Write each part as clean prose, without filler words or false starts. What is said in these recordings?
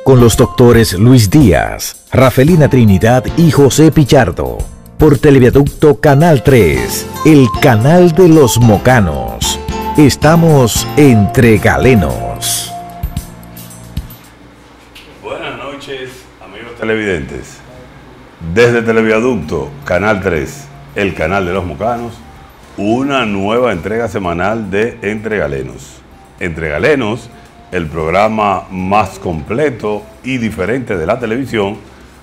con los doctores Luis Díaz, Rafelina Trinidad y José Pichardo. Por Televiaducto Canal 3, el canal de los mocanos. Estamos entre galenos. Buenas noches, amigos televidentes. Desde Televiaducto Canal 3, el canal de los mocanos, una nueva entrega semanal de Entre Galenos. Entre Galenos, el programa más completo y diferente de la televisión,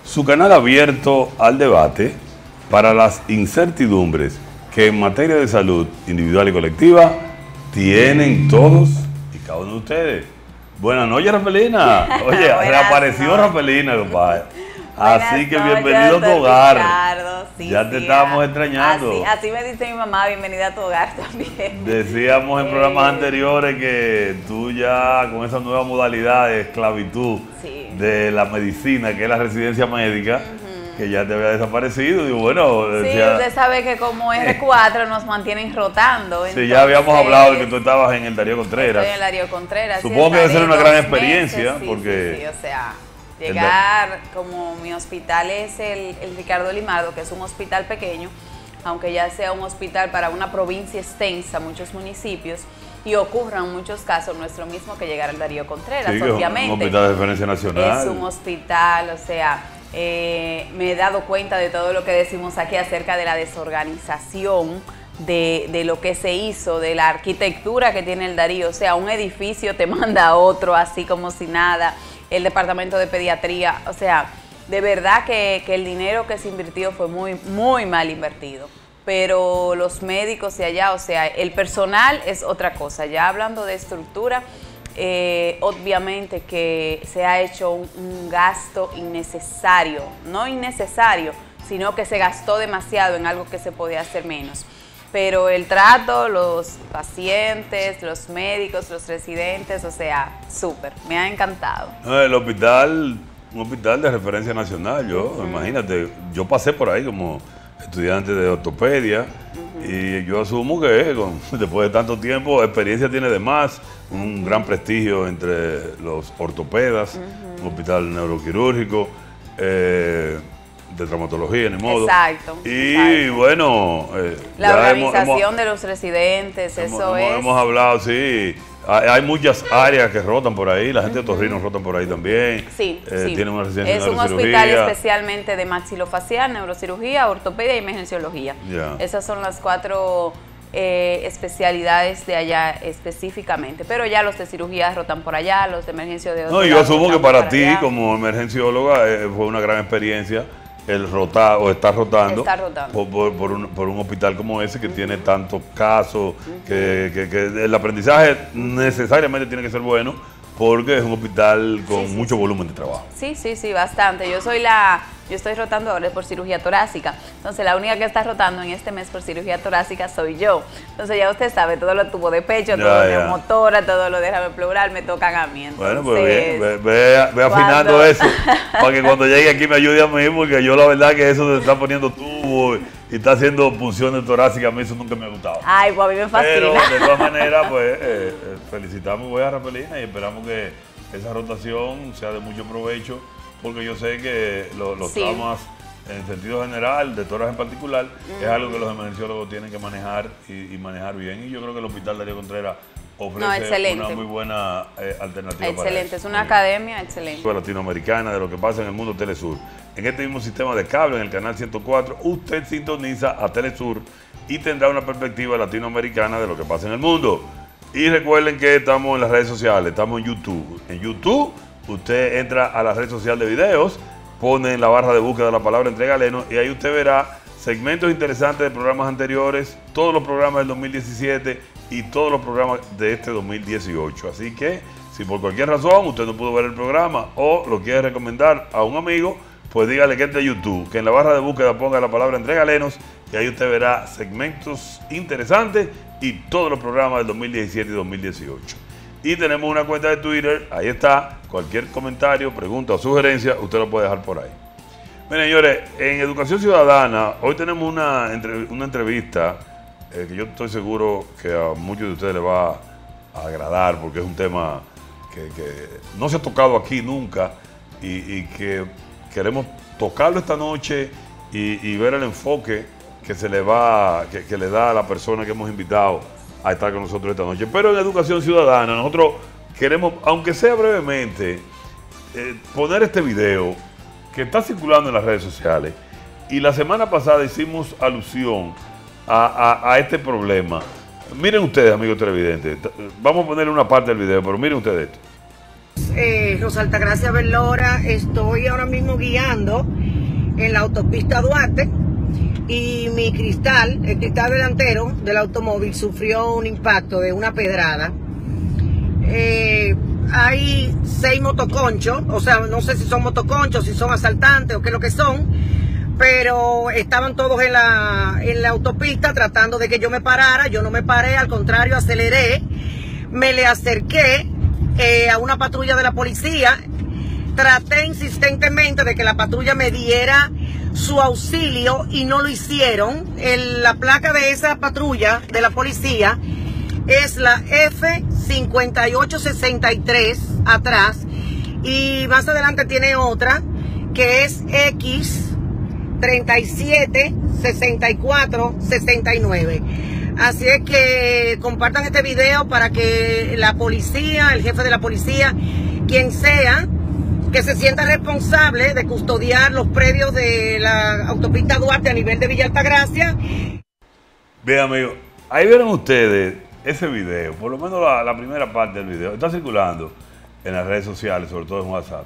su canal abierto al debate para las incertidumbres que en materia de salud individual y colectiva tienen todos y cada uno de ustedes. Buenas noches, Rafelina. Oye, reapareció Rafelina, compadre. Así que bienvenido a tu hogar. Ricardo, ya te estábamos extrañando. Así me dice mi mamá, bienvenida a tu hogar también. Decíamos en programas anteriores que tú ya con esa nueva modalidad de esclavitud de la medicina, que es la residencia médica, que ya te había desaparecido. Y bueno, decía, usted sabe que como R4 nos mantienen rotando. Sí, ya habíamos hablado de que tú estabas en el Darío Contreras. Estoy en el Darío Contreras. Supongo que debe ser una gran experiencia, porque... Sí, o sea... Llegar, como mi hospital es el Ricardo Limardo, que es un hospital pequeño, aunque ya sea un hospital para una provincia extensa, muchos municipios, y ocurran muchos casos, no es lo mismo que llegar al Darío Contreras, sí, obviamente. Es un hospital de referencia nacional. Es un hospital, o sea, me he dado cuenta de todo lo que decimos aquí acerca de la desorganización, de lo que se hizo, de la arquitectura que tiene el Darío, o sea, un edificio te manda a otro así como si nada. El departamento de pediatría, o sea, de verdad que el dinero que se invirtió fue muy mal invertido. Pero los médicos de allá, o sea, el personal es otra cosa. Ya hablando de estructura, obviamente que se ha hecho un gasto innecesario, no innecesario, sino que se gastó demasiado en algo que se podía hacer menos. Pero el trato, los pacientes, los médicos, los residentes, o sea, súper, me ha encantado. El hospital, un hospital de referencia nacional, imagínate, yo pasé por ahí como estudiante de ortopedia y yo asumo que después de tanto tiempo, experiencia tiene de más, un gran prestigio entre los ortopedas, un hospital neuroquirúrgico, de traumatología, ni modo. Exacto. Y bueno, la organización de los residentes, hemos hablado, sí. Hay muchas áreas que rotan por ahí, la gente de Torrino rotan por ahí también. Sí, tiene una residencia de neurocirugía. Es un hospital especialmente de maxilofacial, neurocirugía, ortopedia y emergenciología. Esas son las 4 especialidades de allá específicamente, pero ya los de cirugía rotan por allá, los de emergencia de No, yo asumo que para ti como emergencióloga fue una gran experiencia el rotar o estar rotando, por un hospital como ese que tiene tantos casos, que el aprendizaje necesariamente tiene que ser bueno porque es un hospital con mucho volumen de trabajo. Sí, bastante. Yo estoy rotando ahora por cirugía torácica. Entonces, la única que está rotando en este mes por cirugía torácica soy yo. Entonces, ya usted sabe, todo lo tubo de pecho, todo lo de motora, todo lo de derrame pleural, me tocan a mí. Entonces, bueno, pues ve afinando eso, para que cuando llegue aquí me ayude a mí, porque yo la verdad que eso de estar poniendo tubo y está haciendo punciones torácicas, a mí eso nunca me ha gustado. Ay, pues a mí me fascina. Pero de todas maneras, pues felicitamos a Rafelina y esperamos que esa rotación sea de mucho provecho, porque yo sé que los traumas en sentido general, de toras en particular, es algo que los emergenciólogos tienen que manejar y manejar bien. Y yo creo que el Hospital Darío Contreras ofrece una muy buena alternativa. Excelente, es una academia excelente. Latinoamericana de lo que pasa en el mundo Telesur. En este mismo sistema de cable, en el canal 104, usted sintoniza a Telesur y tendrá una perspectiva latinoamericana de lo que pasa en el mundo. Y recuerden que estamos en las redes sociales, estamos en YouTube. En YouTube, usted entra a la red social de videos, pone en la barra de búsqueda la palabra Entre Galenos y ahí usted verá segmentos interesantes de programas anteriores, todos los programas del 2017 y todos los programas de este 2018. Así que, si por cualquier razón usted no pudo ver el programa o lo quiere recomendar a un amigo, pues dígale que entre YouTube, que en la barra de búsqueda ponga la palabra Entre Galenos y ahí usted verá segmentos interesantes y todos los programas del 2017 y 2018. Y tenemos una cuenta de Twitter, ahí está, cualquier comentario, pregunta o sugerencia, usted lo puede dejar por ahí. Miren, señores, en Educación Ciudadana, hoy tenemos una entrevista que yo estoy seguro que a muchos de ustedes les va a agradar porque es un tema que no se ha tocado aquí nunca y que queremos tocarlo esta noche y ver el enfoque que se le va, que le da a la persona que hemos invitado a estar con nosotros esta noche. Pero en Educación Ciudadana nosotros queremos, aunque sea brevemente, poner este video que está circulando en las redes sociales. Y la semana pasada hicimos alusión a este problema. Miren ustedes, amigos televidentes, vamos a ponerle una parte del video, pero miren ustedes esto. Rosa Altagracia Berlora, estoy ahora mismo guiando en la autopista Duarte y mi cristal, el cristal delantero del automóvil sufrió un impacto de una pedrada. Hay 6 motoconchos, o sea, no sé si son motoconchos, si son asaltantes o qué es lo que son, pero estaban todos en la autopista tratando de que yo me parara. Yo no me paré, al contrario, aceleré, me le acerqué a una patrulla de la policía, traté insistentemente de que la patrulla me diera su auxilio y no lo hicieron. La placa de esa patrulla de la policía es la F5863 atrás, y más adelante tiene otra que es X376469. Así es que compartan este video para que la policía, el jefe de la policía, quien sea, que se sienta responsable de custodiar los predios de la autopista Duarte a nivel de Villa Altagracia. Bien, amigos, ahí vieron ustedes ese video, por lo menos la primera parte del video, está circulando en las redes sociales, sobre todo en WhatsApp.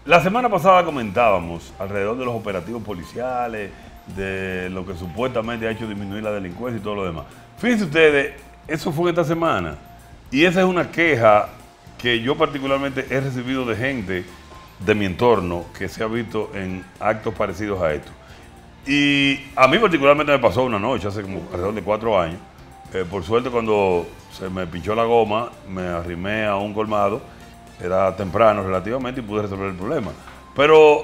La semana pasada comentábamos alrededor de los operativos policiales, de lo que supuestamente ha hecho disminuir la delincuencia y todo lo demás. Fíjense ustedes, eso fue esta semana, y esa es una queja que yo particularmente he recibido de gente de mi entorno que se ha visto en actos parecidos a esto. Y a mí particularmente me pasó una noche, hace como alrededor de 4 años. Por suerte, cuando se me pinchó la goma, me arrimé a un colmado, era temprano relativamente, y pude resolver el problema. Pero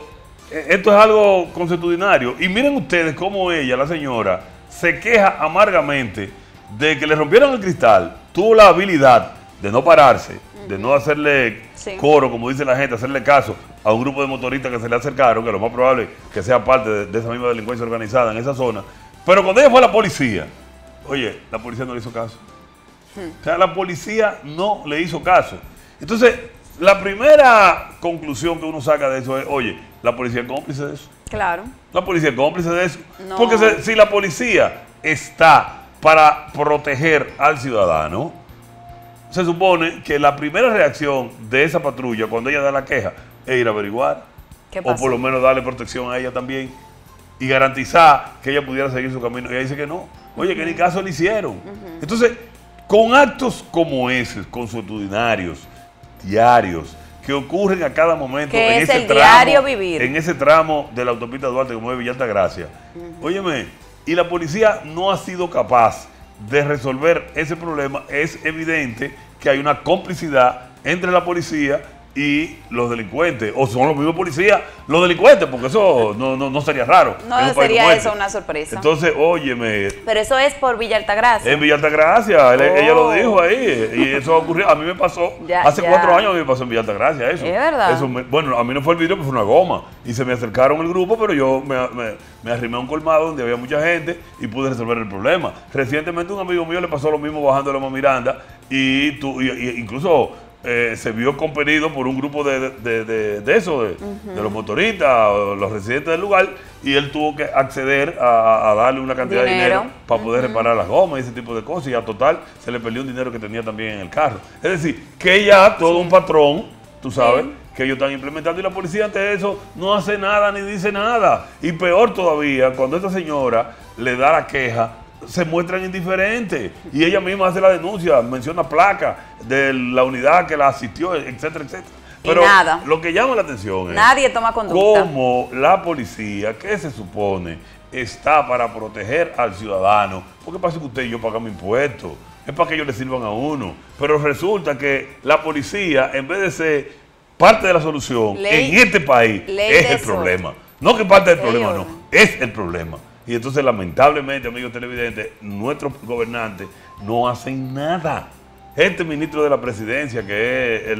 esto es algo consuetudinario. Y miren ustedes cómo ella, la señora, se queja amargamente de que le rompieron el cristal. Tuvo la habilidad de no pararse, de no hacerle coro, como dice la gente, hacerle caso a un grupo de motoristas que se le acercaron, que lo más probable que sea parte de esa misma delincuencia organizada en esa zona. Pero cuando ella fue a la policía, oye, la policía no le hizo caso. O sea, la policía no le hizo caso. Entonces, la primera conclusión que uno saca de eso es, oye, la policía es cómplice de eso. Claro. La policía es cómplice de eso. No. Porque si la policía está para proteger al ciudadano, se supone que la primera reacción de esa patrulla cuando ella da la queja es ir a averiguar. ¿Qué pasó? O por lo menos darle protección a ella también y garantizar que ella pudiera seguir su camino. Y ella dice que no. Oye, que ni caso le hicieron. Entonces, con actos como esos, consuetudinarios, diarios, que ocurren a cada momento que en es ese el tramo, diario vivir, en ese tramo de la autopista Duarte como es Villa Altagracia. Óyeme, y la policía no ha sido capaz de resolver ese problema. Es evidente que hay una complicidad entre la policía y los delincuentes, o son los mismos policías los delincuentes, porque eso no sería raro. no sería eso una sorpresa. Entonces, óyeme. Pero eso es por Villa Altagracia. En Villa Altagracia, ella lo dijo ahí, y eso ocurrió, a mí me pasó, hace 4 años a mí me pasó en Villa Altagracia eso. Es verdad. Eso bueno, a mí no fue el video, pero fue una goma, y se me acercaron el grupo, pero yo me arrimé a un colmado donde había mucha gente y pude resolver el problema. Recientemente un amigo mío le pasó lo mismo bajando de Loma Miranda, y incluso se vio compelido por un grupo de los motoristas, los residentes del lugar, y él tuvo que acceder a darle una cantidad de dinero para poder reparar las gomas y ese tipo de cosas, y a total se le perdió un dinero que tenía también en el carro. Es decir, que ya todo un patrón, tú sabes, que ellos están implementando, y la policía ante eso no hace nada ni dice nada. Y peor todavía, cuando esta señora le da la queja, se muestran indiferentes, y ella misma hace la denuncia, menciona placa de la unidad que la asistió, etcétera, etcétera. Pero nada. Lo que llama la atención es nadie toma conducta. Cómo la policía, que se supone está para proteger al ciudadano, porque pasa que usted y yo pagamos impuestos, es para que ellos le sirvan a uno, pero resulta que la policía, en vez de ser parte de la solución en este país, es el problema. No que parte del problema, no, es el problema. Y entonces, lamentablemente, amigos televidentes, nuestros gobernantes no hacen nada. Este ministro de la presidencia, que es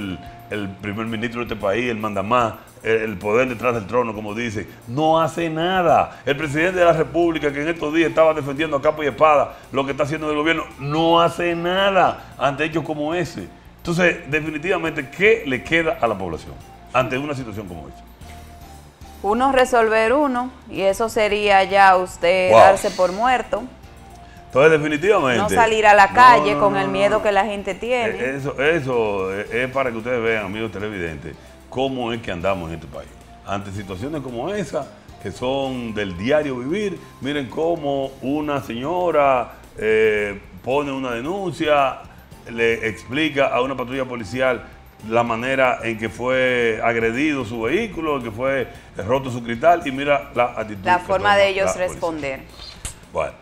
el primer ministro de este país, el mandamás, el poder detrás del trono, como dice, no hace nada. El presidente de la República, que en estos días estaba defendiendo a capa y espada lo que está haciendo el gobierno, no hace nada ante hechos como ese. Entonces, definitivamente, ¿qué le queda a la población ante una situación como esa? Uno resolver uno, y eso sería ya usted darse por muerto. Entonces, definitivamente. No salir a la calle con el miedo que la gente tiene. Eso es para que ustedes vean, amigos televidentes, cómo es que andamos en este país. Ante situaciones como esa, que son del diario vivir, miren cómo una señora pone una denuncia, le explica a una patrulla policial la manera en que fue agredido su vehículo, en que fue roto su cristal, y mira la actitud. La forma de ellos responder. Bueno,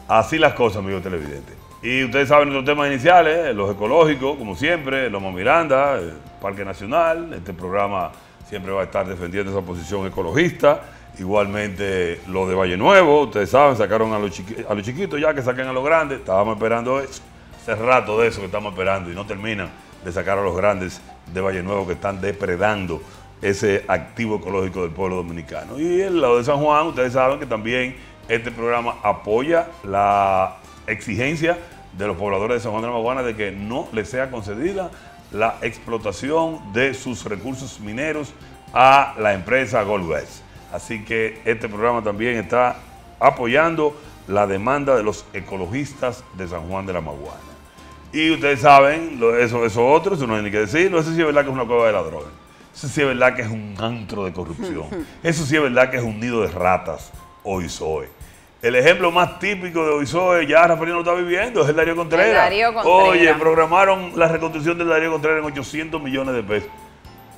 así las cosas, amigos televidentes. Y ustedes saben nuestros temas iniciales, los ecológicos, como siempre, Loma Miranda, el Parque Nacional. Este programa siempre va a estar defendiendo esa posición ecologista. Igualmente lo de Valle Nuevo, ustedes saben, sacaron a los chiquitos ya, que saquen a los grandes. Estábamos esperando eso. Hace rato de eso que estamos esperando y no terminan de sacar a los grandes de Valle Nuevo, que están depredando ese activo ecológico del pueblo dominicano. Y el lado de San Juan, ustedes saben que también este programa apoya la exigencia de los pobladores de San Juan de la Maguana de que no les sea concedida la explotación de sus recursos mineros a la empresa Gold West. Así que este programa también está apoyando la demanda de los ecologistas de San Juan de la Maguana. Y ustedes saben, eso otro, eso no hay ni que decirlo, eso sí es verdad que es una cueva de ladrones. Eso sí es verdad que es un antro de corrupción. Eso sí es verdad que es un nido de ratas, OISOE. El ejemplo más típico de OISOE, ya Rafael lo está viviendo, es el Darío Contreras. Oye, programaron la reconstrucción del Darío Contreras en 800 millones de pesos.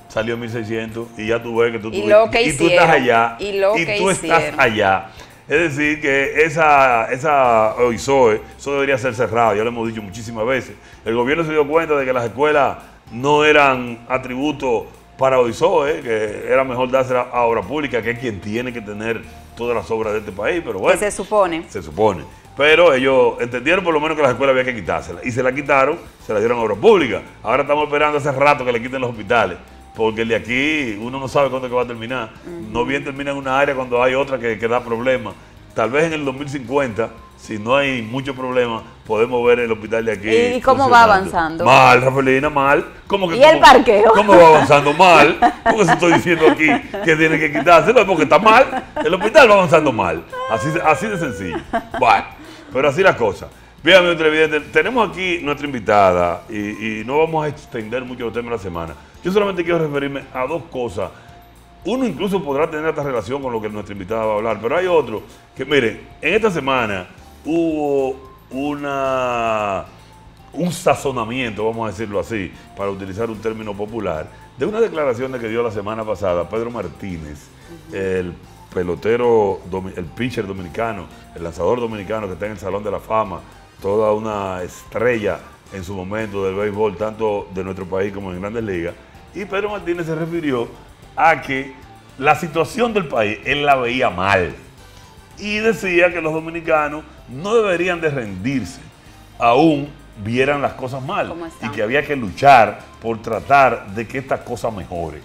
Salió en 1.600 y ya tú ves que tú estás allá. Y tú estás allá. Es decir, que esa OISOE, eso debería ser cerrado, ya lo hemos dicho muchísimas veces. El gobierno se dio cuenta de que las escuelas no eran atributos para OISOE, que era mejor dársela a obra pública, que es quien tiene que tener todas las obras de este país, pero bueno. Se supone. Se supone. Pero ellos entendieron por lo menos que las escuelas había que quitárselas. Y se la quitaron, se la dieron a obra pública. Ahora estamos esperando hace rato que le quiten los hospitales. Porque el de aquí uno no sabe cuándo que va a terminar. No bien termina en una área cuando hay otra que da problemas. Tal vez en el 2050, si no hay mucho problema, podemos ver el hospital de aquí. ¿Y cómo va avanzando? Mal, Rafaelina, mal. ¿Y el parqueo? ¿Cómo va avanzando mal? Porque se estoy diciendo aquí que tiene que quitárselo, porque está mal. El hospital va avanzando mal. Así de sencillo. Bueno, pero así las cosas. Bien, amigos televidentes, tenemos aquí nuestra invitada y no vamos a extender mucho los temas de la semana. Yo solamente quiero referirme a dos cosas. Uno incluso podrá tener esta relación con lo que nuestra invitada va a hablar, pero hay otro que, miren, en esta semana hubo un sazonamiento, vamos a decirlo así, para utilizar un término popular, de una declaración que dio la semana pasada Pedro Martínez, el pelotero, el pitcher dominicano, el lanzador dominicano que está en el Salón de la Fama, toda una estrella en su momento del béisbol, tanto de nuestro país como en Grandes Ligas. Y Pedro Martínez se refirió a que la situación del país, él la veía mal. Y decía que los dominicanos no deberían de rendirse, aún vieran las cosas mal. Y que había que luchar por tratar de que estas cosas mejoren.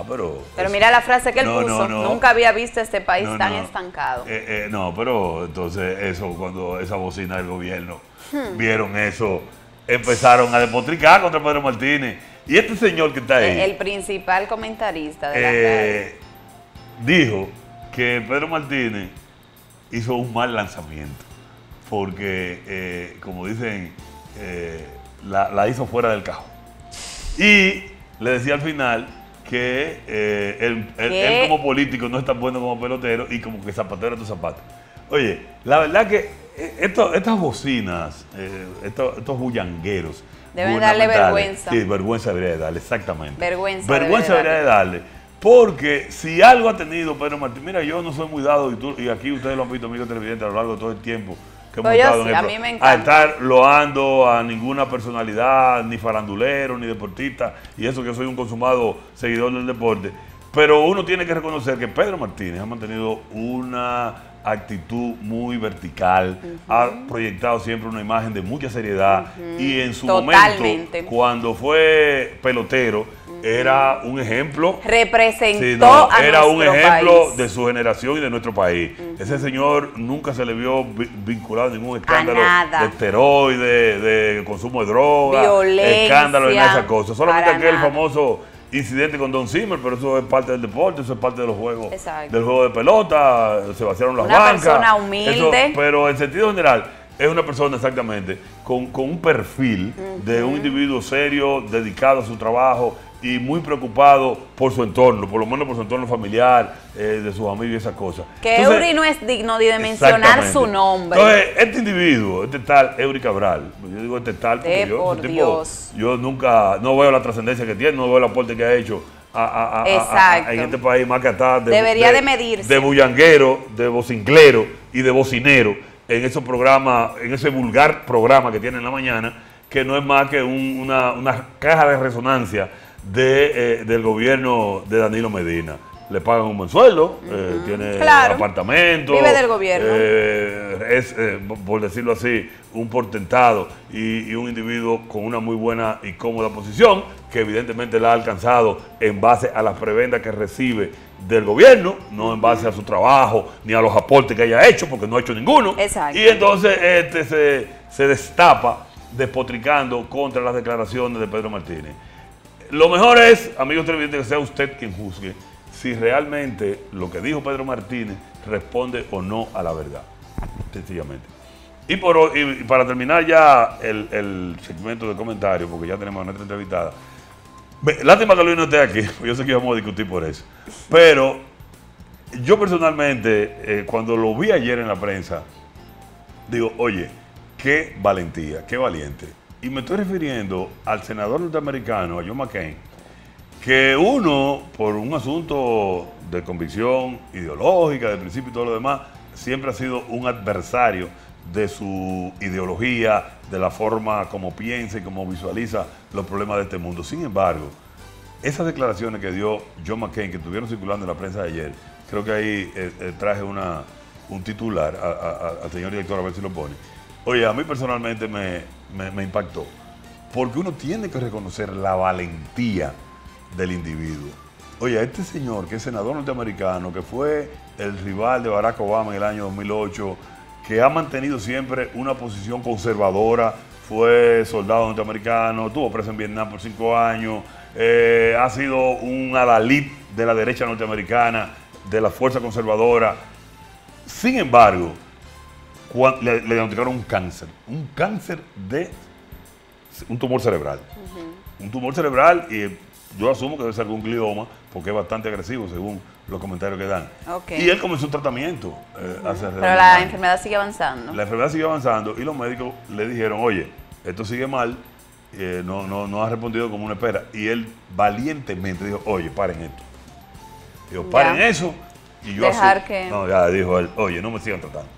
Pero mira la frase que él puso, nunca había visto este país tan estancado. Pero entonces eso, cuando esa bocina del gobierno vieron eso, empezaron a despotricar contra Pedro Martínez. Y este señor que está ahí, el principal comentarista de la radio, dijo que Pedro Martínez hizo un mal lanzamiento, porque, como dicen, la hizo fuera del cajón. Y le decía al final que él como político no es tan bueno como pelotero y como que zapatero a tus zapatos. Oye, la verdad que estas bocinas, estos bullangueros, deben darle vergüenza. Sí, vergüenza debería de darle, exactamente. Vergüenza debería de darle. Porque si algo ha tenido Pedro Martínez, mira, yo no soy muy dado, y aquí ustedes lo han visto, amigos televidentes, a lo largo de todo el tiempo que hemos estado a estar loando a ninguna personalidad, ni farandulero, ni deportista, y eso que yo soy un consumado seguidor del deporte. Pero uno tiene que reconocer que Pedro Martínez ha mantenido una actitud muy vertical, ha proyectado siempre una imagen de mucha seriedad y en su momento, cuando fue pelotero, era un ejemplo. Representó a era un ejemplo país. de su generación y de nuestro país. Ese señor nunca se le vio vinculado a ningún escándalo de esteroides, de consumo de drogas, escándalo y nada de esas cosas. Solamente aquel famoso incidente con Don Zimmer, pero eso es parte del deporte, eso es parte de los juegos, del juego de pelota, se vaciaron las bancas. Una persona humilde. Eso, pero en sentido general, es una persona exactamente con un perfil de un individuo serio, dedicado a su trabajo y muy preocupado por su entorno, por lo menos por su entorno familiar, de sus amigos y esas cosas. Que Eury no es digno de mencionar su nombre. Entonces, este individuo, este tal Eury Cabral, yo digo este tal porque yo nunca, no veo la trascendencia que tiene, no veo el aporte que ha hecho en este país, más que hasta debería de medirse. De bullanguero, de vocinclero y de bocinero en esos programas, en ese vulgar programa que tiene en la mañana, que no es más que una caja de resonancia del gobierno de Danilo Medina. Le pagan un buen sueldo, tiene apartamento, vive del gobierno, es, por decirlo así, un portentado y un individuo con una muy buena y cómoda posición, que evidentemente la ha alcanzado en base a las prebendas que recibe del gobierno, no en base a su trabajo ni a los aportes que haya hecho, porque no ha hecho ninguno. Exacto. Y entonces se destapa despotricando contra las declaraciones de Pedro Martínez. Lo mejor es, amigos televidentes, que sea usted quien juzgue si realmente lo que dijo Pedro Martínez responde o no a la verdad, sencillamente. Y para terminar ya el segmento de comentarios, porque ya tenemos a nuestra entrevistada. Lástima que Luis no esté aquí, yo sé que íbamos a discutir por eso. Pero yo personalmente, cuando lo vi ayer en la prensa, digo, oye, qué valentía, qué valiente. Y me estoy refiriendo al senador norteamericano, a John McCain, que uno, por un asunto de convicción ideológica, de principio y todo lo demás, siempre ha sido un adversario de su ideología, de la forma como piensa y como visualiza los problemas de este mundo. Sin embargo, esas declaraciones que dio John McCain, que estuvieron circulando en la prensa de ayer, creo que ahí traje un titular al señor director, a ver si lo pone. Oye, a mí personalmente me impactó, porque uno tiene que reconocer la valentía del individuo. Oye, este señor, que es senador norteamericano, que fue el rival de Barack Obama en el año 2008, que ha mantenido siempre una posición conservadora, fue soldado norteamericano, estuvo preso en Vietnam por 5 años, ha sido un adalid de la derecha norteamericana, de la fuerza conservadora. Sin embargo, le diagnosticaron un cáncer de un tumor cerebral. Un tumor cerebral, y yo asumo que debe ser algún glioma, porque es bastante agresivo según los comentarios que dan. Y él comenzó un tratamiento. Pero la enfermedad sigue avanzando. La enfermedad sigue avanzando y los médicos le dijeron, oye, esto sigue mal, no ha respondido como uno espera. Y él valientemente dijo, oye, paren esto. Dijo, paren eso. Y yo asumo. No, ya dijo él, oye, no me sigan tratando.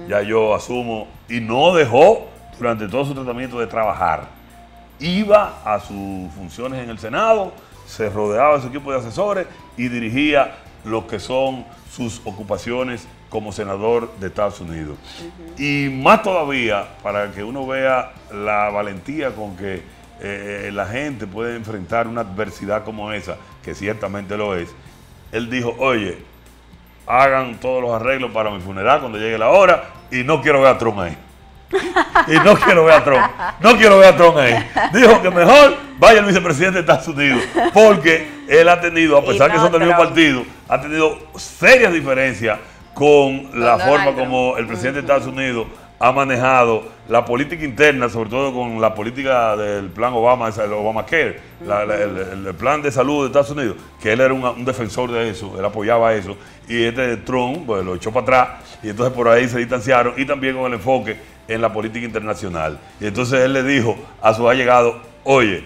Ya yo asumo. Y no dejó durante todo su tratamiento de trabajar. Iba a sus funciones en el Senado, se rodeaba de su equipo de asesores y dirigía lo que son sus ocupaciones como senador de Estados Unidos. Y más todavía, para que uno vea la valentía con que la gente puede enfrentar una adversidad como esa, que ciertamente lo es, él dijo, oye, hagan todos los arreglos para mi funeral cuando llegue la hora y no quiero ver a Trump ahí. Y no quiero ver a Trump. No quiero ver a Trump ahí. Dijo que mejor vaya el vicepresidente de Estados Unidos. Porque él ha tenido, a pesar que son del mismo partido, ha tenido serias diferencias con la forma como el presidente de Estados Unidos ha manejado la política interna, sobre todo con la política del plan Obama, el Obamacare, el plan de salud de Estados Unidos, que él era un defensor de eso, él apoyaba eso, y Trump pues, lo echó para atrás, y entonces por ahí se distanciaron, y también con el enfoque en la política internacional. Y entonces él le dijo a su allegado, oye,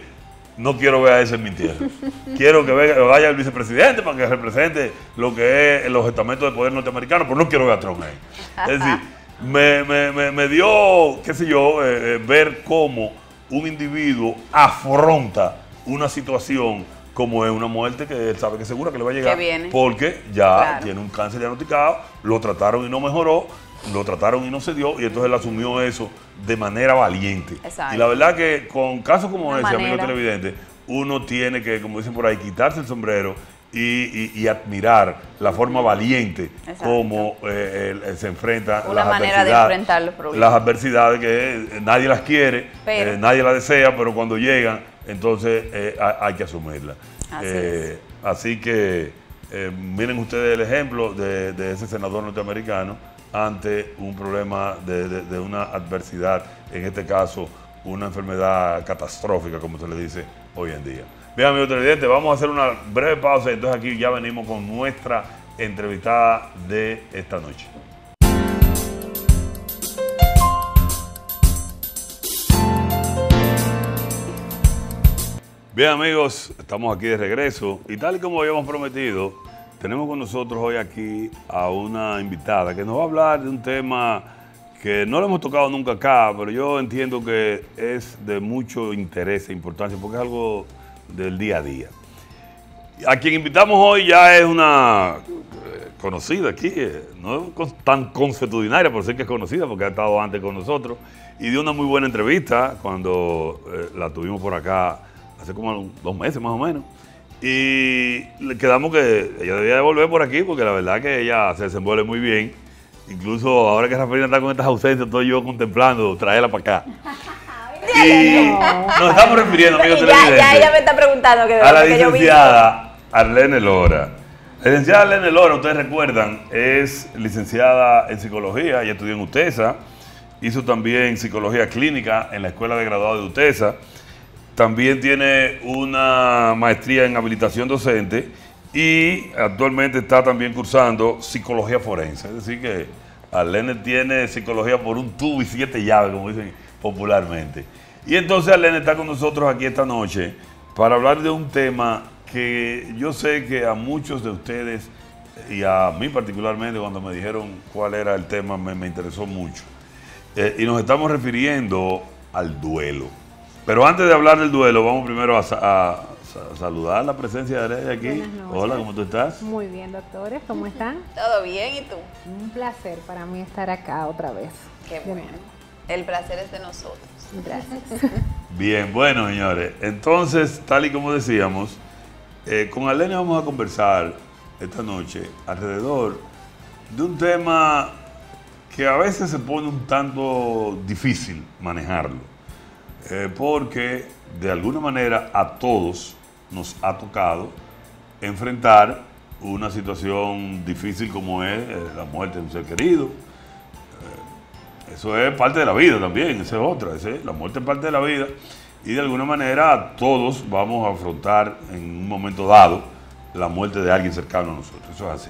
no quiero ver a ese en mi tierra. Quiero que vaya el vicepresidente para que represente lo que es los estamentos de poder norteamericano, pero no quiero ver a Trump ahí. Es decir, me dio, qué sé yo, ver cómo un individuo afronta una situación como es una muerte que él sabe que segura que le va a llegar. Que viene. Porque ya Claro. tiene un cáncer diagnosticado, lo trataron y no mejoró, lo trataron y no se dio, y entonces él asumió eso de manera valiente. Exacto. Y la verdad que con casos como Una ese, amigo manera. televidente, uno tiene que, como dicen por ahí, quitarse el sombrero y admirar la forma valiente Exacto. como él se enfrenta Una las manera de adversidades, enfrentar los problemas. las adversidades que nadie las quiere, Pero- nadie las desea, pero cuando llegan, entonces hay que asumirlas. Así Así que miren ustedes el ejemplo de ese senador norteamericano ante un problema de una adversidad, en este caso una enfermedad catastrófica, como se le dice hoy en día. Bien, amigos televidentes, vamos a hacer una breve pausa, entonces aquí ya venimos con nuestra entrevistada de esta noche. Bien, amigos, estamos aquí de regreso y tal y como habíamos prometido, tenemos con nosotros hoy aquí a una invitada que nos va a hablar de un tema que no lo hemos tocado nunca acá, pero yo entiendo que es de mucho interés e importancia porque es algo del día a día. A quien invitamos hoy ya es una conocida aquí, no tan consuetudinaria, por ser que es conocida porque ha estado antes con nosotros y dio una muy buena entrevista cuando la tuvimos por acá hace como 2 meses más o menos. Y le quedamos que ella debía de volver por aquí porque la verdad que ella se desenvuelve muy bien. Incluso ahora que Rafaelina está con estas ausencias, estoy yo contemplando traerla para acá. Y nos estamos refiriendo, amigos televidentes, Ya ella me está preguntando que de a la dónde que yo vi. licenciada Arlene Lora. La licenciada Arlene Lora, ustedes recuerdan, es licenciada en psicología y estudió en UTESA. Hizo también psicología clínica en la Escuela de Graduados de UTESA. También tiene una maestría en habilitación docente y actualmente está también cursando psicología forense. Es decir que Arlene tiene psicología por un tubo y 7 llaves, como dicen popularmente. Y entonces Arlene está con nosotros aquí esta noche para hablar de un tema que yo sé que a muchos de ustedes y a mí particularmente cuando me dijeron cuál era el tema me interesó mucho. Y nos estamos refiriendo al duelo. Pero antes de hablar del duelo, vamos primero a saludar la presencia de Arlene aquí. Buenas noches. Hola, ¿cómo tú estás? Muy bien, doctores, ¿cómo están? Todo bien, ¿y tú? Un placer para mí estar acá otra vez. Qué De bueno. nuevo. El placer es de nosotros. Gracias. Bien, bueno, señores. Entonces, tal y como decíamos, con Arlene vamos a conversar esta noche alrededor de un tema que a veces se pone un tanto difícil manejarlo. Porque de alguna manera a todos nos ha tocado enfrentar una situación difícil como es la muerte de un ser querido. Eso es parte de la vida también, esa es otra. La muerte es parte de la vida y de alguna manera todos vamos a afrontar en un momento dado la muerte de alguien cercano a nosotros, eso es así.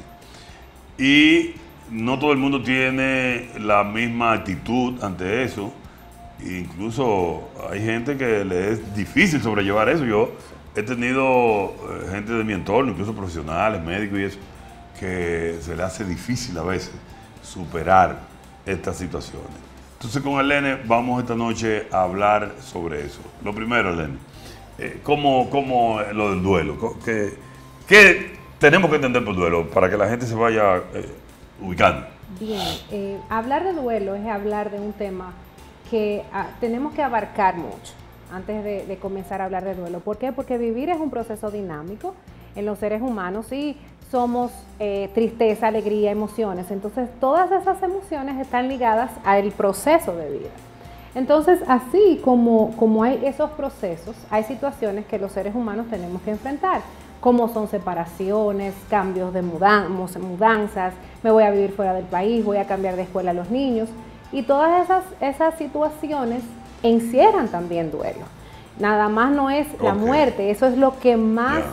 Y no todo el mundo tiene la misma actitud ante eso. Incluso hay gente que le es difícil sobrellevar eso. Yo he tenido gente de mi entorno, incluso profesionales, médicos y eso, que se le hace difícil a veces superar estas situaciones. Entonces con Arlene vamos esta noche a hablar sobre eso. Lo primero, Arlene, ¿cómo lo del duelo? ¿Qué tenemos que entender por duelo para que la gente se vaya ubicando? Bien, hablar de duelo es hablar de un tema que tenemos que abarcar mucho antes de comenzar a hablar de duelo. ¿Por qué? Porque vivir es un proceso dinámico en los seres humanos y somos tristeza, alegría, emociones. Entonces, todas esas emociones están ligadas al proceso de vida. Entonces, así como hay esos procesos, hay situaciones que los seres humanos tenemos que enfrentar, como son separaciones, cambios de mudanzas, me voy a vivir fuera del país, voy a cambiar de escuela a los niños. Y todas esas situaciones encierran también duelo. Nada más no es la muerte, eso es lo que más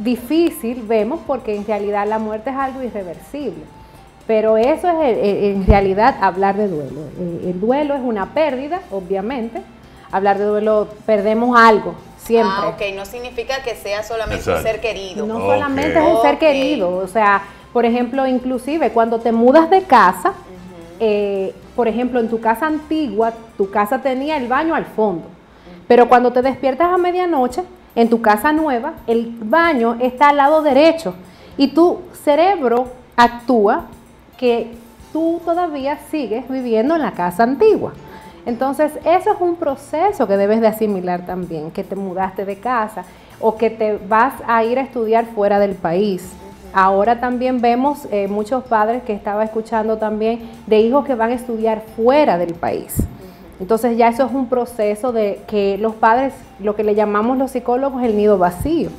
difícil vemos porque en realidad la muerte es algo irreversible. Pero eso es en realidad hablar de duelo. El duelo es una pérdida, obviamente. Hablar de duelo, perdemos algo, siempre. Ah, ok, no significa que sea solamente Exacto. un ser querido. No Ok. solamente es un ser querido, o sea, por ejemplo, inclusive cuando te mudas de casa, por ejemplo, en tu casa antigua, tu casa tenía el baño al fondo, pero cuando te despiertas a medianoche, en tu casa nueva, el baño está al lado derecho y tu cerebro actúa que tú todavía sigues viviendo en la casa antigua. Entonces, eso es un proceso que debes de asimilar también, que te mudaste de casa o que te vas a ir a estudiar fuera del país. Ahora también vemos muchos padres que estaba escuchando también de hijos que van a estudiar fuera del país. Entonces ya eso es un proceso de que los padres, lo que le llamamos los psicólogos el nido vacío.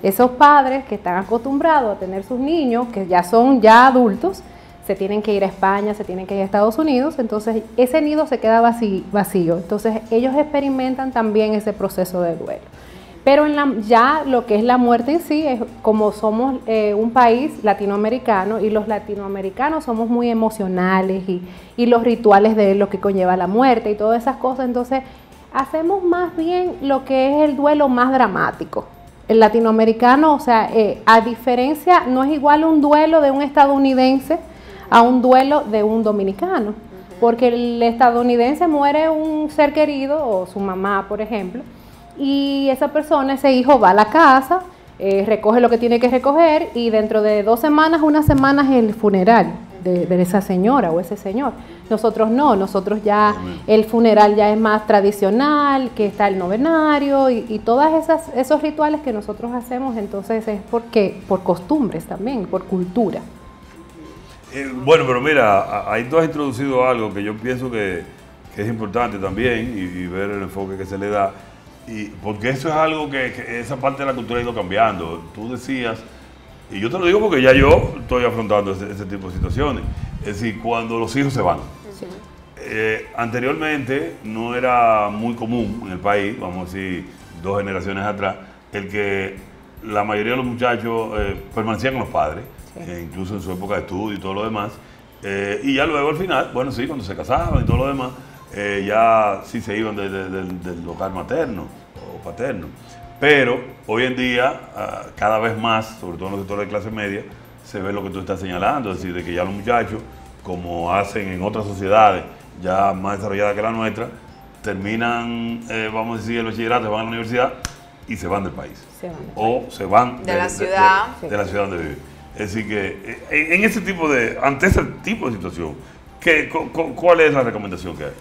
Esos padres que están acostumbrados a tener sus niños, que ya son ya adultos, se tienen que ir a España, se tienen que ir a Estados Unidos, entonces ese nido se queda vacío. Entonces ellos experimentan también ese proceso de duelo. Pero ya lo que es la muerte en sí, es como somos un país latinoamericano y los latinoamericanos somos muy emocionales y los rituales de lo que conlleva la muerte y todas esas cosas, entonces hacemos más bien lo que es el duelo más dramático. El latinoamericano, o sea, a diferencia, no es igual un duelo de un estadounidense a un duelo de un dominicano, porque el estadounidense muere un ser querido o su mamá, por ejemplo, y esa persona, ese hijo va a la casa, recoge lo que tiene que recoger y dentro de 2 semanas, 1 semana es el funeral de esa señora o ese señor. Nosotros no, nosotros ya el funeral ya es más tradicional, que está el novenario y todos esos rituales que nosotros hacemos, entonces es porque por costumbres también, por cultura. Bueno, pero mira, ahí tú has introducido algo que yo pienso que es importante también y ver el enfoque que se le da. Y porque eso es algo que esa parte de la cultura ha ido cambiando. Tú decías, y yo te lo digo porque ya yo estoy afrontando ese tipo de situaciones, es decir, cuando los hijos se van. Sí. Anteriormente no era muy común en el país, vamos a decir 2 generaciones atrás, el que la mayoría de los muchachos permanecían con los padres, incluso en su época de estudio y todo lo demás, y ya luego al final, bueno sí, cuando se casaban y todo lo demás, ya sí se iban del hogar materno o paterno. Pero hoy en día, cada vez más, sobre todo en los sectores de clase media, se ve lo que tú estás señalando, es decir, de que ya los muchachos, como hacen en otras sociedades ya más desarrolladas que la nuestra, terminan, vamos a decir, el bachillerato, van a la universidad y se van del país. O se van de la ciudad. De la ciudad donde viven. Es decir, que ante ese tipo de situación, ¿cuál es la recomendación que hay?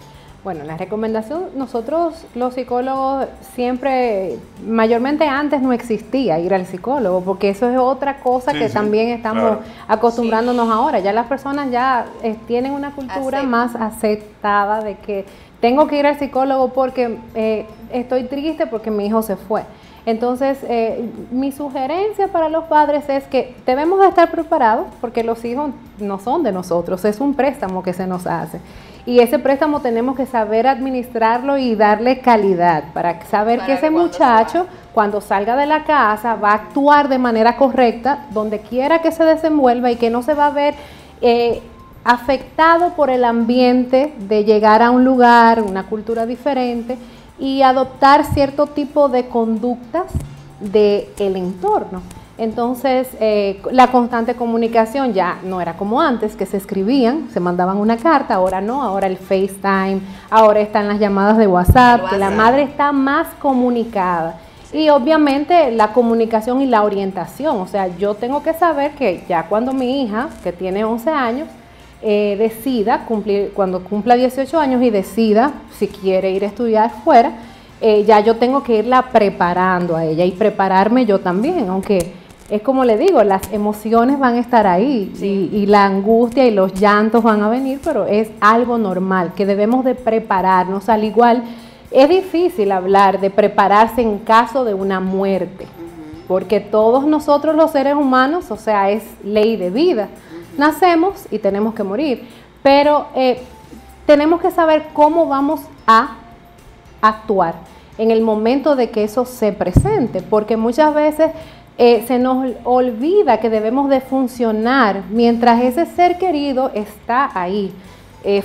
Bueno, la recomendación, nosotros los psicólogos siempre, mayormente antes no existía ir al psicólogo, porque eso es otra cosa que también estamos acostumbrándonos ahora. Ya las personas ya tienen una cultura más aceptada de que tengo que ir al psicólogo porque estoy triste porque mi hijo se fue. Entonces, mi sugerencia para los padres es que debemos de estar preparados porque los hijos no son de nosotros, es un préstamo que se nos hace. Y ese préstamo tenemos que saber administrarlo y darle calidad para saber que ese muchacho, cuando salga de la casa, va a actuar de manera correcta donde quiera que se desenvuelva y que no se va a ver afectado por el ambiente de llegar a un lugar, una cultura diferente y adoptar cierto tipo de conductas del entorno. Entonces, la constante comunicación ya no era como antes, que se escribían, se mandaban una carta, ahora no, ahora el FaceTime, ahora están las llamadas de WhatsApp, que la madre está más comunicada. Y obviamente la comunicación y la orientación, o sea, yo tengo que saber que ya cuando mi hija, que tiene 11 años, decida cuando cumpla 18 años y decida si quiere ir a estudiar fuera, ya yo tengo que irla preparando a ella y prepararme yo también, aunque es como le digo, las emociones van a estar ahí y la angustia y los llantos van a venir, pero es algo normal que debemos de prepararnos. Al igual, es difícil hablar de prepararse en caso de una muerte, porque todos nosotros los seres humanos, o sea, es ley de vida. Nacemos y tenemos que morir, pero tenemos que saber cómo vamos a actuar en el momento de que eso se presente, porque muchas veces se nos olvida que debemos de funcionar mientras ese ser querido está ahí,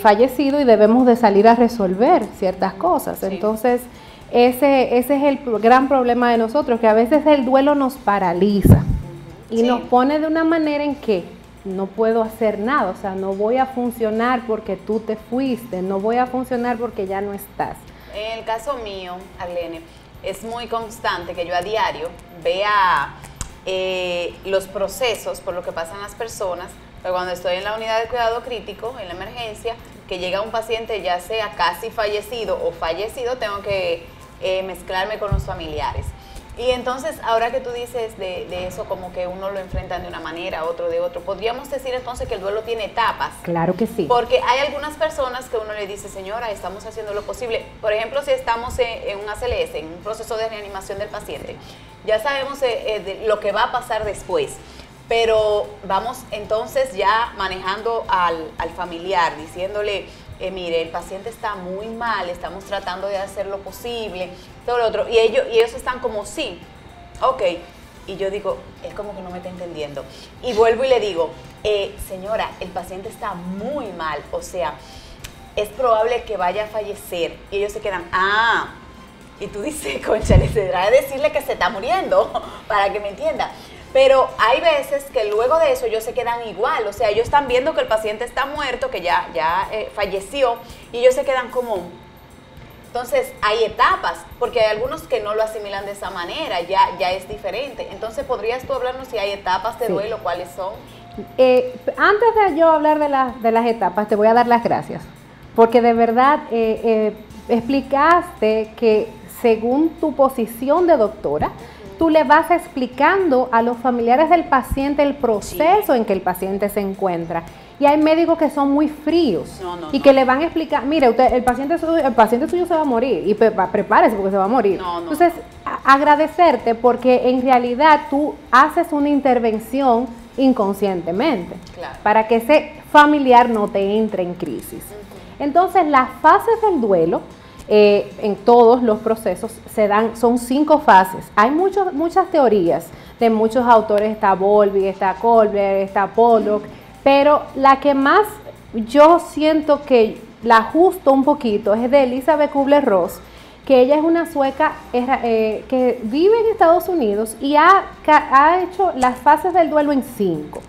fallecido, y debemos de salir a resolver ciertas cosas. Entonces, ese es el gran problema de nosotros, que a veces el duelo nos paraliza y nos pone de una manera en que no puedo hacer nada, o sea, no voy a funcionar porque tú te fuiste, no voy a funcionar porque ya no estás. En el caso mío, Arlene, es muy constante que yo a diario vea los procesos por lo que pasan las personas, pero cuando estoy en la unidad de cuidado crítico, en la emergencia, que llega un paciente ya sea casi fallecido o fallecido, tengo que mezclarme con los familiares. Y entonces, ahora que tú dices de eso, como que uno lo enfrenta de una manera, otro de otro, ¿podríamos decir entonces que el duelo tiene etapas? Claro que sí. Porque hay algunas personas que uno le dice, señora, estamos haciendo lo posible. Por ejemplo, si estamos en un ACLS, en un proceso de reanimación del paciente, ya sabemos de lo que va a pasar después. Pero vamos entonces ya manejando al familiar, diciéndole, mire, el paciente está muy mal, estamos tratando de hacer lo posible, todo lo otro. Y ellos están como, sí, ok. Y yo digo, es como que no me está entendiendo. Y vuelvo y le digo, señora, el paciente está muy mal, o sea, es probable que vaya a fallecer. Y ellos se quedan, y tú dices, concha, le tendrá de decirle que se está muriendo, para que me entienda. Pero hay veces que luego de eso ellos se quedan igual, o sea, ellos están viendo que el paciente está muerto, que ya falleció, y ellos se quedan como... Entonces, hay etapas, porque hay algunos que no lo asimilan de esa manera, ya es diferente. Entonces, ¿podrías tú hablarnos si hay etapas de duelo, cuáles son? Antes de yo hablar de las etapas, te voy a dar las gracias, porque de verdad explicaste que según tu posición de doctora, tú le vas explicando a los familiares del paciente el proceso en que el paciente se encuentra. Y hay médicos que son muy fríos que le van a explicar, mire, usted, el paciente suyo se va a morir y prepárese porque se va a morir. Entonces, agradecerte porque en realidad tú haces una intervención inconscientemente para que ese familiar no te entre en crisis. Entonces, las fases del duelo, en todos los procesos son 5 fases. Hay muchas teorías de muchos autores, está Bowlby, está Kolber, está Pollock, pero la que más yo siento que la ajusto un poquito es de Elizabeth Kubler-Ross, que ella es una sueca que vive en Estados Unidos y ha hecho las fases del duelo en 5.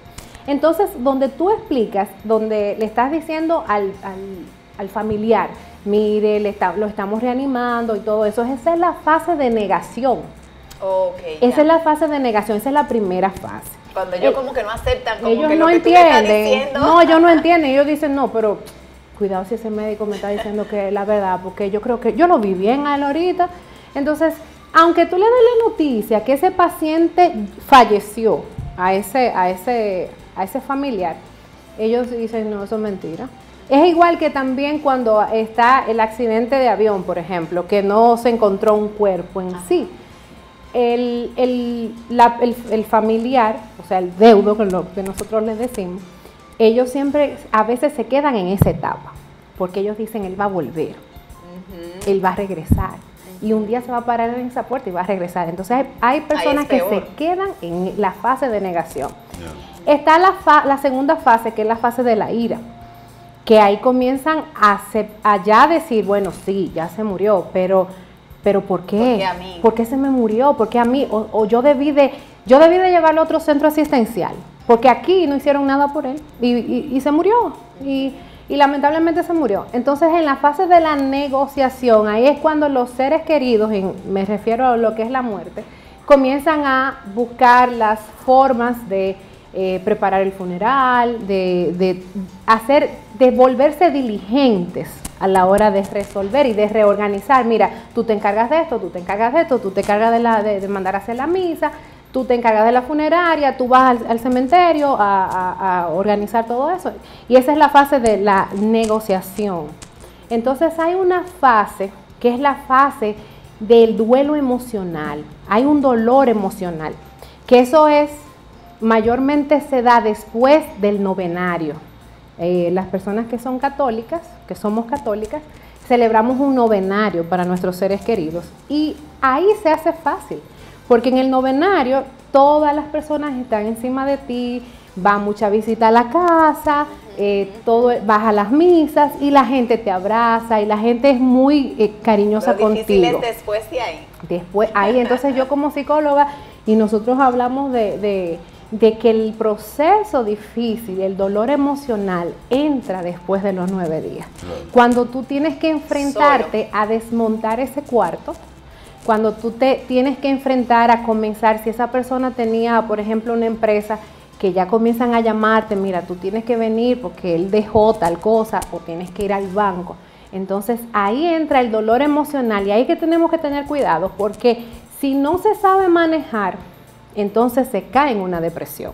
Entonces, donde tú explicas, donde le estás diciendo al familiar, mire, lo estamos reanimando y todo eso, esa es la fase de negación. Esa es la fase de negación, esa es la primera fase. Cuando ellos como que no aceptan, como ellos que no lo que entienden, tú me estás diciendo. no, ellos no entienden, ellos dicen, no, pero cuidado si ese médico me está diciendo que es la verdad, porque yo creo que yo lo vi bien a él ahorita. Entonces, aunque tú le des la noticia que ese paciente falleció a ese familiar, ellos dicen, no, eso es mentira. Es igual que también cuando está el accidente de avión, por ejemplo, que no se encontró un cuerpo en sí. El familiar, o sea, el deudo, que nosotros les decimos, ellos siempre, a veces se quedan en esa etapa, porque ellos dicen, él va a volver, él va a regresar, y un día se va a parar en esa puerta y va a regresar. Entonces hay personas que se quedan en la fase de negación. Está la segunda fase, que es la fase de la ira, que ahí comienzan a ya decir, bueno, sí, ya se murió, pero ¿por qué? ¿Por qué se me murió? ¿Por qué a mí? O yo debí de llevarlo a otro centro asistencial, porque aquí no hicieron nada por él y se murió. Y lamentablemente se murió. Entonces, en la fase de la negociación, ahí es cuando los seres queridos, me refiero a lo que es la muerte, comienzan a buscar las formas de preparar el funeral, de volverse diligentes a la hora de resolver y de reorganizar. Mira, tú te encargas de esto, tú te encargas de esto, tú te encargas de mandar a hacer la misa, tú te encargas de la funeraria, tú vas al cementerio a organizar todo eso. Y esa es la fase de la negociación. Entonces hay una fase que es la fase del duelo emocional. Hay un dolor emocional, que eso mayormente se da después del novenario. Las personas que son católicas, que somos católicas, celebramos un novenario para nuestros seres queridos y ahí se hace fácil, porque en el novenario todas las personas están encima de ti, va mucha visita a la casa, vas a las misas y la gente te abraza y la gente es muy cariñosa contigo. Lo difícil es después de ahí. Después ahí, entonces yo como psicóloga y nosotros hablamos de que el proceso difícil, el dolor emocional entra después de los 9 días. Cuando tú tienes que enfrentarte a desmontar ese cuarto, cuando tú te tienes que enfrentar a comenzar, si esa persona tenía, por ejemplo, una empresa que ya comienzan a llamarte, mira, tú tienes que venir porque él dejó tal cosa o tienes que ir al banco. Entonces ahí entra el dolor emocional y ahí que tenemos que tener cuidado porque si no se sabe manejar, entonces se cae en una depresión.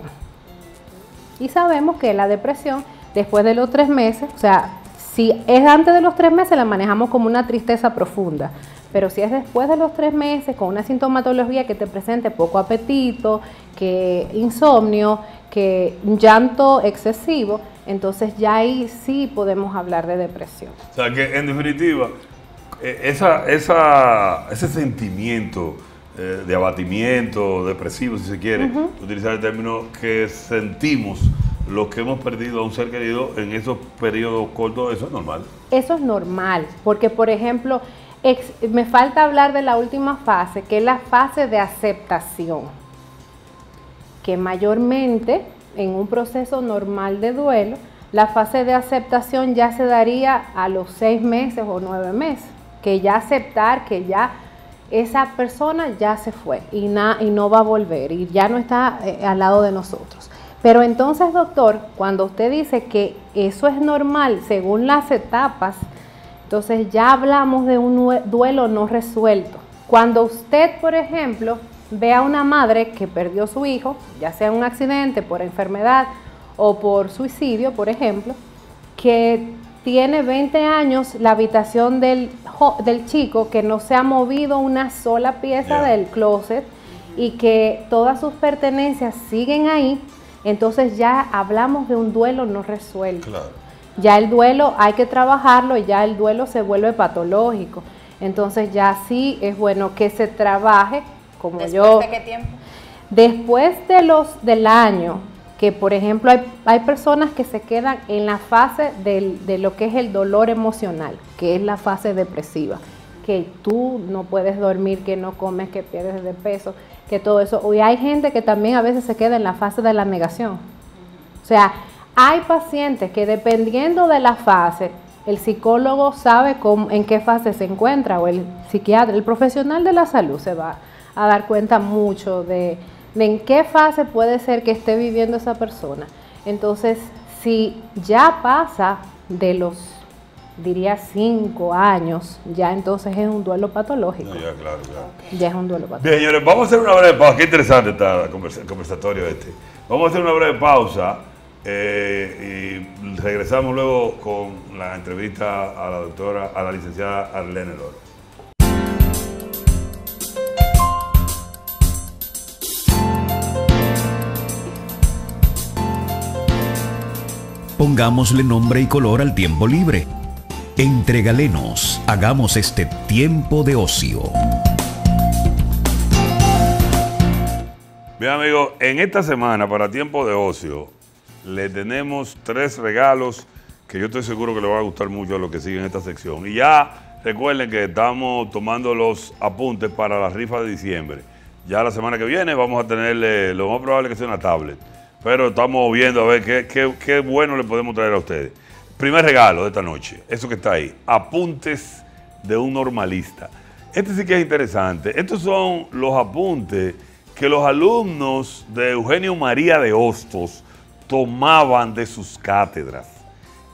Y sabemos que la depresión, después de los 3 meses, o sea, si es antes de los 3 meses, la manejamos como una tristeza profunda. Pero si es después de los 3 meses, con una sintomatología que te presente poco apetito, que insomnio, que llanto excesivo, entonces ya ahí sí podemos hablar de depresión. O sea que en definitiva, ese sentimiento de abatimiento, depresivo si se quiere, utilizar el término que sentimos los que hemos perdido a un ser querido en esos periodos cortos, eso es normal. Eso es normal, porque por ejemplo, me falta hablar de la última fase, que es la fase de aceptación, que mayormente en un proceso normal de duelo, la fase de aceptación ya se daría a los 6 meses o 9 meses, que ya aceptar que ya esa persona ya se fue y no va a volver y ya no está al lado de nosotros. Pero entonces, doctor, cuando usted dice que eso es normal según las etapas, entonces ya hablamos de un duelo no resuelto. Cuando usted, por ejemplo, ve a una madre que perdió a su hijo, ya sea en un accidente, por enfermedad o por suicidio, por ejemplo, que tiene 20 años la habitación del chico, que no se ha movido una sola pieza del closet y que todas sus pertenencias siguen ahí, entonces ya hablamos de un duelo no resuelto. Claro. Ya el duelo hay que trabajarlo y ya el duelo se vuelve patológico. Entonces ya sí es bueno que se trabaje como ¿Después de qué tiempo? Después del año, que por ejemplo hay personas que se quedan en la fase de lo que es el dolor emocional, que es la fase depresiva, que tú no puedes dormir, que no comes, que pierdes de peso, que todo eso. Y hay gente que también a veces se queda en la fase de la negación. O sea, hay pacientes que dependiendo de la fase, el psicólogo sabe en qué fase se encuentra, o el psiquiatra, el profesional de la salud se va a dar cuenta mucho de en qué fase puede ser que esté viviendo esa persona. Entonces, si ya pasa de los, diría 5 años, ya entonces es un duelo patológico. No, ya, claro. Ya es un duelo patológico. Bien, señores, vamos a hacer una breve pausa. Qué interesante está el conversatorio este. Vamos a hacer una breve pausa y regresamos luego con la entrevista a la licenciada Arlene Loro. Pongámosle nombre y color al tiempo libre. Entre galenos, hagamos este tiempo de ocio. Bien, amigos, en esta semana para tiempo de ocio le tenemos 3 regalos que yo estoy seguro que les va a gustar mucho a los que siguen esta sección. Y ya recuerden que estamos tomando los apuntes para la rifa de diciembre. Ya la semana que viene vamos a tenerle, lo más probable que sea una tablet. Pero estamos viendo a ver qué bueno le podemos traer a ustedes. Primer regalo de esta noche, eso que está ahí, apuntes de un normalista. Este sí que es interesante. Estos son los apuntes que los alumnos de Eugenio María de Hostos tomaban de sus cátedras.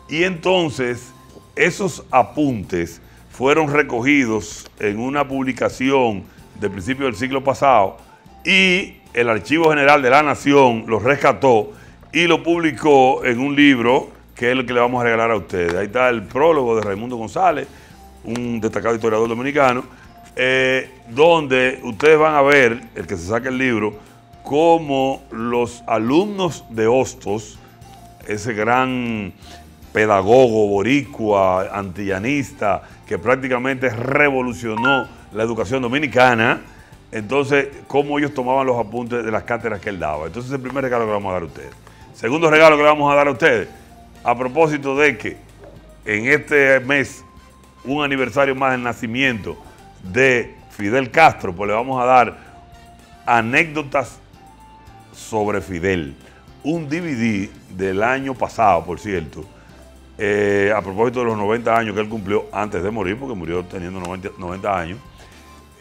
Y entonces esos apuntes fueron recogidos en una publicación de principio del siglo pasado y el Archivo General de la Nación lo rescató y lo publicó en un libro que es el que le vamos a regalar a ustedes. Ahí está el prólogo de Raimundo González, un destacado historiador dominicano, donde ustedes van a ver, el que se saque el libro, cómo los alumnos de Hostos, ese gran pedagogo boricua, antillanista, que prácticamente revolucionó la educación dominicana, entonces, cómo ellos tomaban los apuntes de las cátedras que él daba. Entonces, el primer regalo que le vamos a dar a ustedes. Segundo regalo que le vamos a dar a ustedes, a propósito de que en este mes, un aniversario más del nacimiento de Fidel Castro, pues le vamos a dar anécdotas sobre Fidel. Un DVD del año pasado, por cierto, a propósito de los 90 años que él cumplió antes de morir, porque murió teniendo 90 años.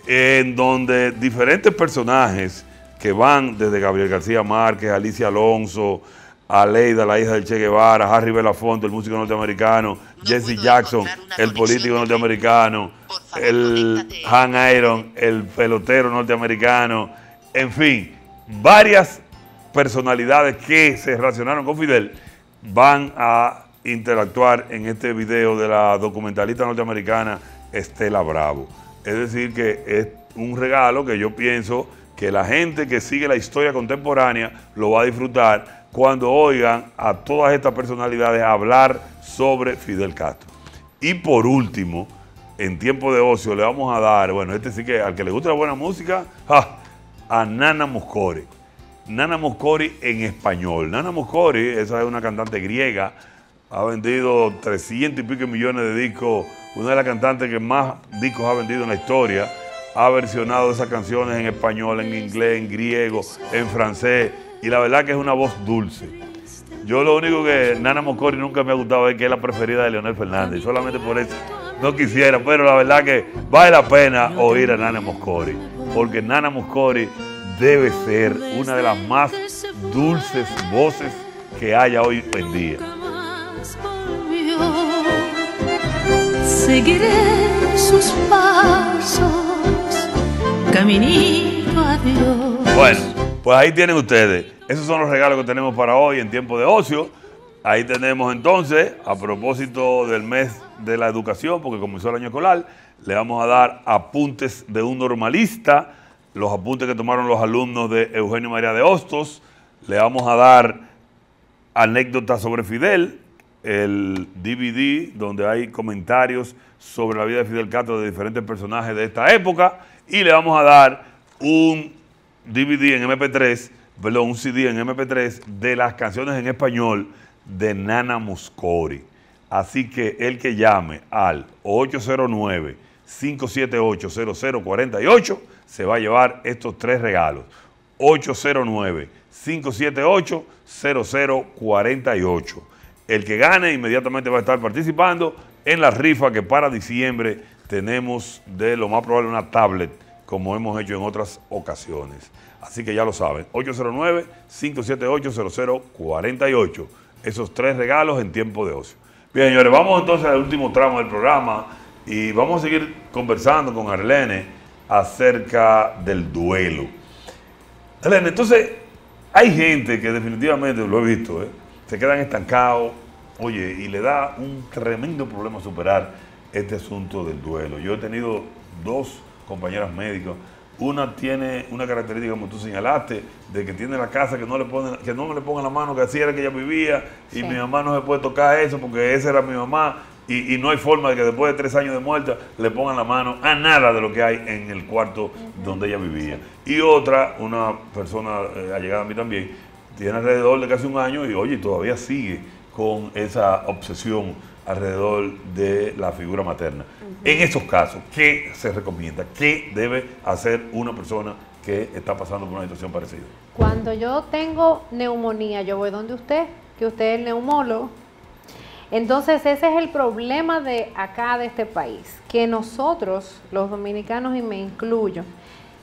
en donde diferentes personajes que van desde Gabriel García Márquez, Alicia Alonso, Aleida, la hija del Che Guevara, Harry Belafonte, el músico norteamericano, Jesse Jackson, el político norteamericano, el Han Aaron, el pelotero norteamericano, en fin, varias personalidades que se relacionaron con Fidel van a interactuar en este video de la documentalista norteamericana Estela Bravo. Es decir, que es un regalo que yo pienso que la gente que sigue la historia contemporánea lo va a disfrutar cuando oigan a todas estas personalidades hablar sobre Fidel Castro. Y por último, en tiempo de ocio le vamos a dar, bueno, este sí que al que le gusta la buena música, a Nana Mouskouri. Nana Mouskouri en español. Nana Mouskouri, esa es una cantante griega, ha vendido 300 y pico millones de discos, una de las cantantes que más discos ha vendido en la historia. Ha versionado esas canciones en español, en inglés, en griego, en francés, y la verdad que es una voz dulce. Yo lo único que Nana Mouskouri nunca me ha gustado es que es la preferida de Leonel Fernández, solamente por eso no quisiera, pero la verdad que vale la pena oír a Nana Mouskouri, porque Nana Mouskouri debe ser una de las más dulces voces que haya hoy en día. Seguiré sus pasos, caminito a Dios. Bueno, pues ahí tienen ustedes. Esos son los regalos que tenemos para hoy en tiempo de ocio. Ahí tenemos entonces, a propósito del mes de la educación, porque comenzó el año escolar, le vamos a dar apuntes de un normalista, los apuntes que tomaron los alumnos de Eugenio María de Hostos. Le vamos a dar anécdotas sobre Fidel, el DVD donde hay comentarios sobre la vida de Fidel Castro de diferentes personajes de esta época, y le vamos a dar un DVD en MP3, perdón, un CD en MP3 de las canciones en español de Nana Mouskouri. Así que el que llame al 809-578-0048 se va a llevar estos tres regalos. 809-578-0048. El que gane inmediatamente va a estar participando en la rifa que para diciembre tenemos de lo más probable una tablet, como hemos hecho en otras ocasiones. Así que ya lo saben, 809-578-0048. Esos tres regalos en tiempo de ocio. Bien, señores, vamos entonces al último tramo del programa y vamos a seguir conversando con Arlene acerca del duelo. Arlene, entonces, hay gente que definitivamente, lo he visto, se quedan estancados, oye, y le da un tremendo problema superar este asunto del duelo. Yo he tenido dos compañeras médicas. Una tiene una característica, como tú señalaste, de que tiene la casa que no le pongan la mano, que así era que ella vivía, y mi mamá no se puede tocar eso porque esa era mi mamá, y no hay forma de que después de 3 años de muerta le pongan la mano a nada de lo que hay en el cuarto donde ella vivía. Y otra, una persona allegada a mí también, tiene alrededor de casi 1 año y oye, todavía sigue con esa obsesión alrededor de la figura materna. En estos casos, ¿qué se recomienda? ¿Qué debe hacer una persona que está pasando por una situación parecida? Cuando yo tengo neumonía, yo voy donde usted, que usted es el neumólogo. Entonces ese es el problema de acá, de este país, que nosotros, los dominicanos, y me incluyo,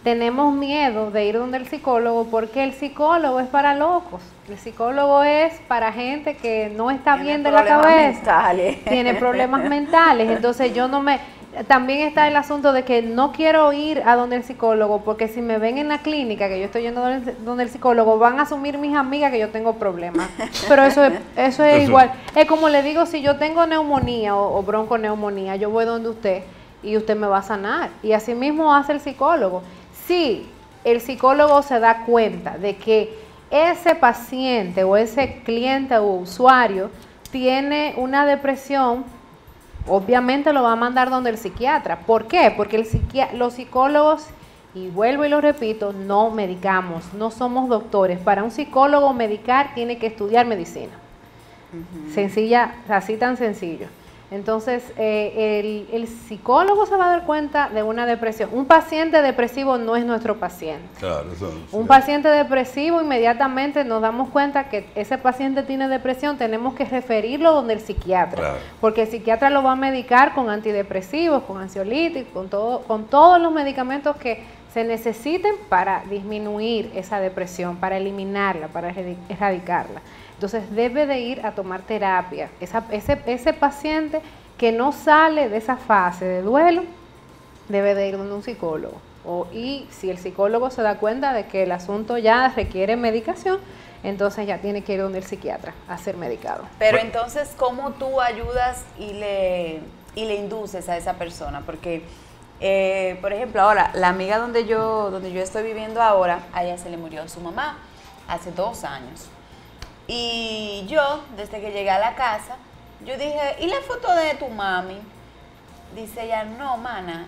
tenemos miedo de ir donde el psicólogo, porque el psicólogo es para locos. El psicólogo es para gente que no está bien de la cabeza. Tiene problemas mentales. Entonces yo no me... También está el asunto de que no quiero ir a donde el psicólogo, porque si me ven en la clínica que yo estoy yendo donde el psicólogo, van a asumir mis amigas que yo tengo problemas. Pero eso es igual. Es como le digo, si yo tengo neumonía o bronconeumonía, yo voy donde usted y usted me va a sanar. Y así mismo hace el psicólogo. Si el psicólogo se da cuenta de que ese paciente o ese cliente o usuario tiene una depresión, obviamente lo va a mandar donde el psiquiatra. ¿Por qué? Porque los psicólogos, y vuelvo y lo repito, no medicamos, no somos doctores. Para un psicólogo medicar tiene que estudiar medicina. Sencilla, así tan sencillo. Entonces, el psicólogo se va a dar cuenta de una depresión. Un paciente depresivo no es nuestro paciente. Claro, eso, Un paciente depresivo, inmediatamente nos damos cuenta que ese paciente tiene depresión, tenemos que referirlo donde el psiquiatra. Claro. Porque el psiquiatra lo va a medicar con antidepresivos, con ansiolíticos, con todos los medicamentos que se necesiten para disminuir esa depresión, para eliminarla, para erradicarla. Entonces debe de ir a tomar terapia. Ese paciente que no sale de esa fase de duelo debe de ir donde un psicólogo. Y si el psicólogo se da cuenta de que el asunto ya requiere medicación, entonces ya tiene que ir donde el psiquiatra a ser medicado. Pero entonces, ¿cómo tú ayudas y le induces a esa persona? Porque, por ejemplo, ahora, la amiga donde yo estoy viviendo ahora, a ella se le murió su mamá hace 2 años. Y yo, desde que llegué a la casa, yo dije, ¿y la foto de tu mami? Dice ella, no, mana,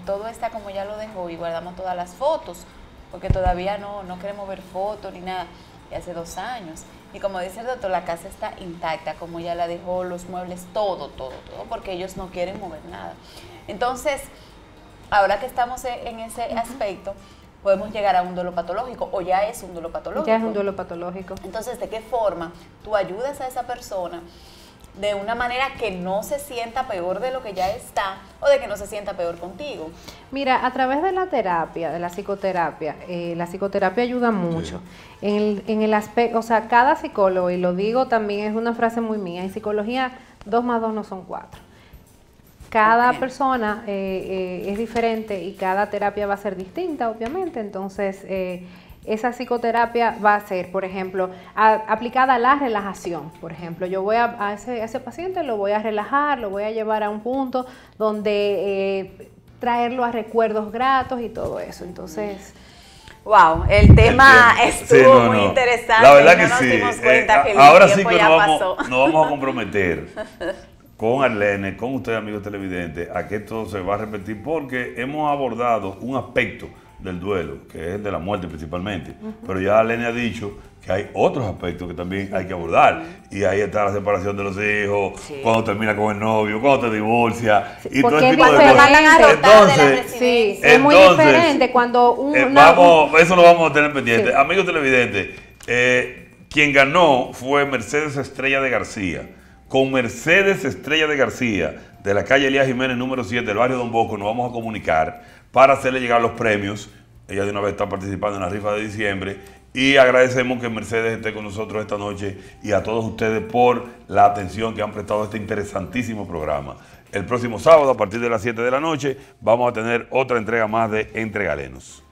todo está como ya lo dejó y guardamos todas las fotos, porque todavía no queremos ver fotos ni nada, y hace 2 años. Y como dice el doctor, la casa está intacta, como ya la dejó, los muebles, todo, porque ellos no quieren mover nada. Entonces, ahora que estamos en ese aspecto, podemos llegar a un duelo patológico, o ya es un duelo patológico. Ya es un duelo patológico. Entonces, ¿de qué forma tú ayudas a esa persona de una manera que no se sienta peor de lo que ya está, o de que no se sienta peor contigo? Mira, a través de la terapia, de la psicoterapia ayuda mucho. Sí. En el aspecto, o sea, cada psicólogo, y lo digo también, es una frase muy mía, en psicología 2 más 2 no son 4. Cada persona es diferente y cada terapia va a ser distinta, obviamente. Entonces, esa psicoterapia va a ser, por ejemplo, aplicada a la relajación. Por ejemplo, yo voy a ese paciente lo voy a relajar, lo voy a llevar a un punto donde traerlo a recuerdos gratos y todo eso. Entonces... Wow, el tema estuvo muy interesante. La verdad y no que nos sí. dimos cuenta que Ahora el sí tiempo que ya nos pasó. vamos a comprometer con Arlene, con ustedes, amigos televidentes, a que esto se va a repetir, porque hemos abordado un aspecto del duelo, que es el de la muerte principalmente. Pero ya Arlene ha dicho que hay otros aspectos que también hay que abordar. Y ahí está la separación de los hijos, cuando termina con el novio, cuando te divorcia, y todo ese tipo de cosas. Entonces, sí, es muy diferente cuando eso lo vamos a tener pendiente. Sí. Amigos televidentes, quien ganó fue Mercedes Estrella de García. Con Mercedes Estrella de García, de la calle Elías Jiménez, número 7, del barrio Don Bosco, nos vamos a comunicar para hacerle llegar los premios. Ella de una vez está participando en la rifa de diciembre. Y agradecemos que Mercedes esté con nosotros esta noche y a todos ustedes por la atención que han prestado a este interesantísimo programa. El próximo sábado, a partir de las 7 de la noche, vamos a tener otra entrega más de Entre Galenos.